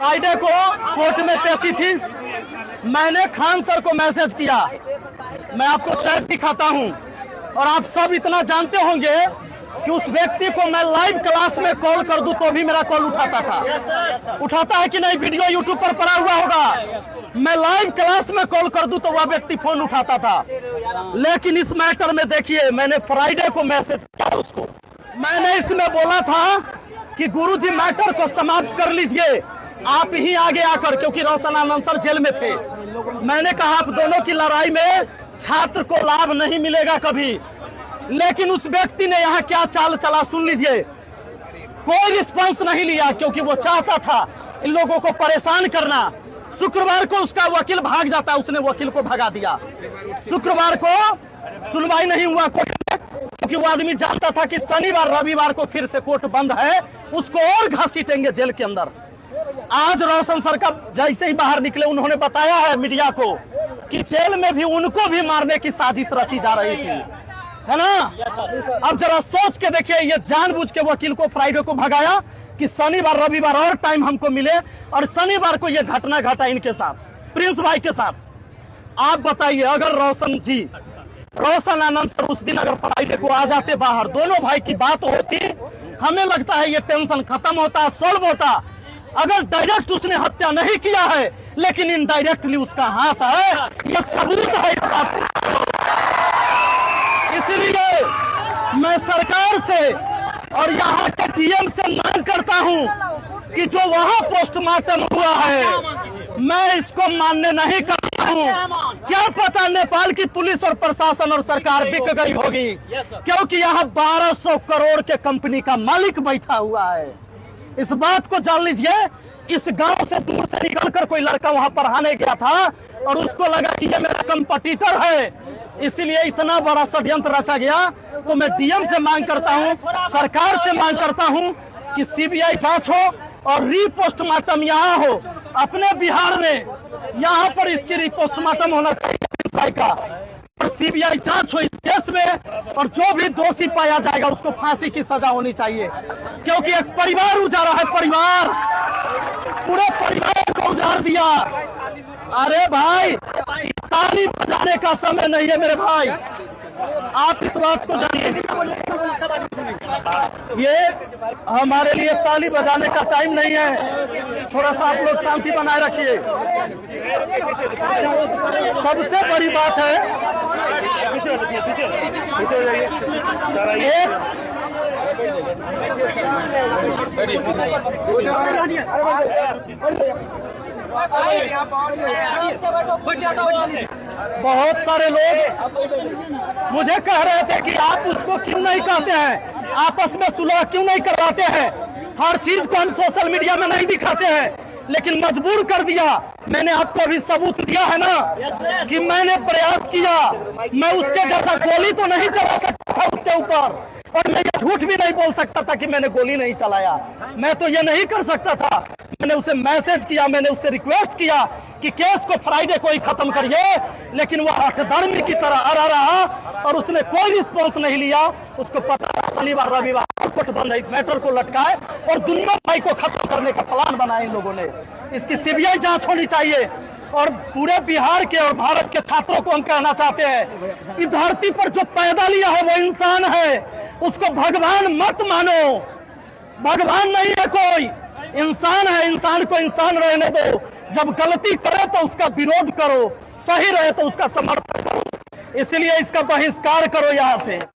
Friday को court में पेशी थी। मैंने खान सर को मैसेज किया, मैं आपको चैट दिखाता हूं, और आप सब इतना जानते होंगे कि उस व्यक्ति को मैं लाइव क्लास में कॉल कर दूं तो भी मेरा कॉल उठाता था। उठाता है कि नहीं? वीडियो यूट्यूब पर पड़ा हुआ होगा। मैं लाइव क्लास में कॉल कर दूं तो वह व्यक्ति फोन उठाता था। लेकिन इस मैटर में देखिए, मैंने फ्राइडे को मैसेज किया उसको। मैंने इसमें बोला था कि गुरुजी मैटर को समाप्त कर लीजिए आप ही आगे आकर, क्योंकि रोशन आनंद सर जेल में थे। मैंने कहा आप दोनों की लड़ाई में छात्र को लाभ नहीं मिलेगा कभी। लेकिन उस व्यक्ति ने यहाँ क्या चाल चला सुन लीजिए। कोई रिस्पांस नहीं लिया, क्योंकि वो चाहता था इन लोगों को परेशान करना। शुक्रवार को उसका वकील भाग जाता, उसने वकील को भगा दिया। शुक्रवार को सुनवाई नहीं हुआ कोर्ट में, क्योंकि वो आदमी जानता था कि शनिवार रविवार को फिर से कोर्ट बंद है, उसको और घसीटेंगे जेल के अंदर। आज रोशन सर का जैसे ही बाहर निकले, उन्होंने बताया है मीडिया को कि जेल में भी उनको भी मारने की साजिश रची जा रही थी, है ना। अब जरा सोच के देखिए, ये जानबूझ के वकील को फ्राइडे को भगाया कि शनिवार रविवार और टाइम हमको मिले, और शनिवार को ये घटना घटा इनके साथ, प्रिंस भाई के साथ। आप बताइए, अगर रोशन आनंद सर उस दिन अगर फ्राइडे को आ जाते बाहर, दोनों भाई की बात होती, हमें लगता है ये टेंशन खत्म होता, सॉल्व होता। अगर डायरेक्ट उसने हत्या नहीं किया है, लेकिन इनडायरेक्टली उसका हाथ है, यह सबूत है इस बात। इसलिए मैं सरकार से और यहाँ के डीएम से मांग करता हूँ कि जो वहाँ पोस्टमार्टम हुआ है, मैं इसको मान्य नहीं करता हूँ। क्या पता नेपाल की पुलिस और प्रशासन और सरकार बिक गई होगी, क्योंकि यहाँ 1200 करोड़ के कंपनी का मालिक बैठा हुआ है। इस बात को जान लीजिए। इस गांव से दूर से निकलकर कोई लड़का वहां पढ़ाने गया था, और उसको लगा कि ये मेरा कंपटीटर है, इसीलिए इतना बड़ा षड्यंत्र रचा गया। तो मैं डीएम से मांग करता हूं, सरकार से मांग करता हूं कि सीबीआई जांच हो और रीपोस्टमार्टम यहाँ हो। अपने बिहार में यहाँ पर इसकी रीपोस्टमार्टम होना चाहिए का, और सीबीआई जांच हो इस केस में, और जो भी दोषी पाया जाएगा उसको फांसी की सजा होनी चाहिए। क्योंकि एक परिवार उजाड़ा है, परिवार, पूरे परिवार को उजाड़ दिया। अरे भाई, ताली बजाने का समय नहीं है मेरे भाई, आप इस बात को जानिए। ये हमारे लिए ताली बजाने का टाइम नहीं है, थोड़ा सा आप लोग शांति बनाए रखिए। सबसे बड़ी बात है, बहुत सारे लोग मुझे कह रहे थे कि आप उसको क्यों नहीं कहते हैं, आपस में सुलह क्यों नहीं करवाते हैं। हर चीज को हम सोशल मीडिया में नहीं दिखाते हैं, लेकिन मजबूर कर दिया। मैंने आपको अभी सबूत दिया है ना कि मैंने प्रयास किया। मैं उसके जैसा गोली तो नहीं चला सकता था उसके ऊपर, और मैं ये झूठ भी नहीं बोल सकता था कि मैंने गोली नहीं चलाया। मैं तो ये नहीं कर सकता था। मैंने उसे मैसेज किया, मैंने उससे रिक्वेस्ट किया कि केस को फ्राइडे को ही खत्म करिए, लेकिन वो हठधर्मी की तरह अड़ा रहा, और उसने कोई रिस्पॉन्स नहीं लिया। उसको पता था शनिवार रविवार कोर्ट बंद है, इस मैटर को लटकाए और दुनिया भाई को खत्म करने का प्लान बनाया इन लोगों ने। इसकी सीबीआई जांच होनी चाहिए। और पूरे बिहार के और भारत के छात्रों को हम कहना चाहते हैं, इस धरती पर जो पैदा लिया है वो इंसान है, उसको भगवान मत मानो। भगवान नहीं है कोई, इंसान है, इंसान को इंसान रहने दो। जब गलती करे तो उसका विरोध करो, सही रहे तो उसका समर्थन करो। इसलिए इसका बहिष्कार करो यहाँ से।